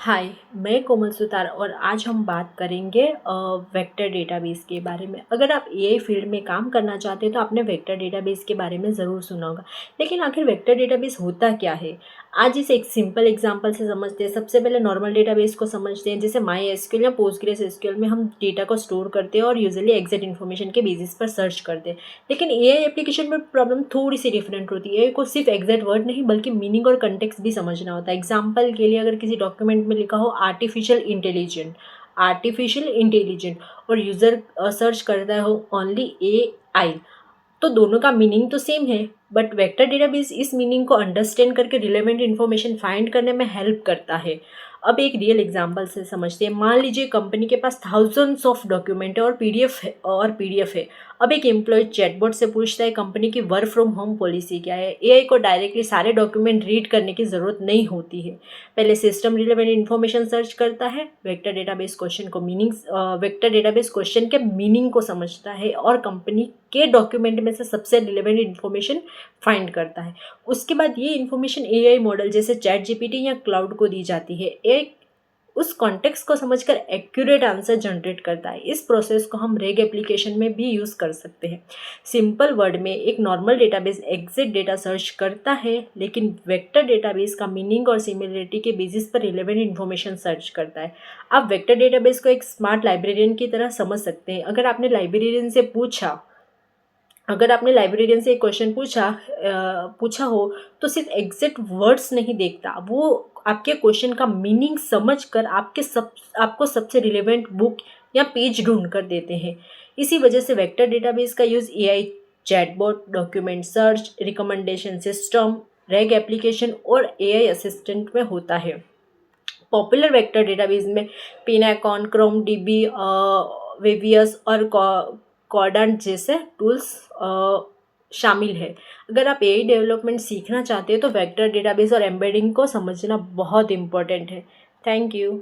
हाय, मैं कोमल सुतार और आज हम बात करेंगे वेक्टर डेटाबेस के बारे में। अगर आप एआई फील्ड में काम करना चाहते हैं तो आपने वेक्टर डेटाबेस के बारे में ज़रूर सुना होगा। लेकिन आखिर वेक्टर डेटाबेस होता क्या है? आज इसे एक सिंपल एग्जांपल से समझते हैं। सबसे पहले नॉर्मल डेटाबेस को समझते हैं, जैसे माई एसक्यूएल या पोस्टग्रेस एसक्यूएल में हम डेटा को स्टोर करते हैं और यूजुअली एग्जैक्ट इन्फॉर्मेशन के बेसिस पर सर्च करते हैं। लेकिन एआई एप्लीकेशन में प्रॉब्लम थोड़ी सी डिफरेंट होती है। एआई को सिर्फ एग्जैक्ट वर्ड नहीं बल्कि मीनिंग और कंटेक्स्ट भी समझना होता है। एग्जाम्पल के लिए अगर किसी डॉक्यूमेंट में लिखा हो आर्टिफिशियल इंटेलिजेंट और यूज़र सर्च करता हो ओनली एआई, तो दोनों का मीनिंग तो सेम है, बट वेक्टर डेटाबेस इस मीनिंग को अंडरस्टैंड करके रिलेवेंट इन्फॉर्मेशन फाइंड करने में हेल्प करता है। अब एक रियल एग्जांपल से समझते हैं। मान लीजिए कंपनी के पास थाउजेंड्स ऑफ डॉक्यूमेंट है और पीडीएफ है। अब एक एम्प्लॉय चैटबॉट से पूछता है कंपनी की वर्क फ्रॉम होम पॉलिसी क्या है। एआई को डायरेक्टली सारे डॉक्यूमेंट रीड करने की ज़रूरत नहीं होती है। पहले सिस्टम रिलेवेंट इन्फॉर्मेशन सर्च करता है। वेक्टर डेटाबेस क्वेश्चन के मीनिंग को समझता है और कंपनी के डॉक्यूमेंट में से सबसे रिलेवेंट इन्फॉर्मेशन फाइंड करता है। उसके बाद ये इन्फॉर्मेशन एआई मॉडल जैसे चैट जीपीटी या क्लाउड को दी जाती है। एक उस कॉन्टेक्स्ट को समझकर एक्यूरेट आंसर जनरेट करता है। इस प्रोसेस को हम रेग एप्लीकेशन में भी यूज़ कर सकते हैं। सिंपल वर्ड में एक normal database exact data search करता है, लेकिन वेक्टर डेटाबेस का मीनिंग और सिमिलरिटी के बेसिस पर रिलेवेंट इन्फॉर्मेशन सर्च करता है। आप वेक्टर डेटाबेस को एक स्मार्ट लाइब्रेरियन की तरह समझ सकते हैं। अगर आपने लाइब्रेरियन से एक क्वेश्चन पूछा हो तो सिर्फ एग्जैक्ट वर्ड्स नहीं देखता, वो आपके क्वेश्चन का मीनिंग समझकर आपको सबसे रिलेवेंट बुक या पेज ढूंढ कर देते हैं। इसी वजह से वेक्टर डेटाबेस का use AI chatbot, document search, recommendation system, rag application और एआई असिस्टेंट में होता है। पॉपुलर वेक्टर डेटाबेस में पिनाकॉन, क्रोम डीबी, वेवियस और कॉर्डांट जैसे टूल्स शामिल है। अगर आप एआई डेवलपमेंट सीखना चाहते हैं तो वेक्टर डेटाबेस और एम्बेडिंग को समझना बहुत इंपॉर्टेंट है। Thank you.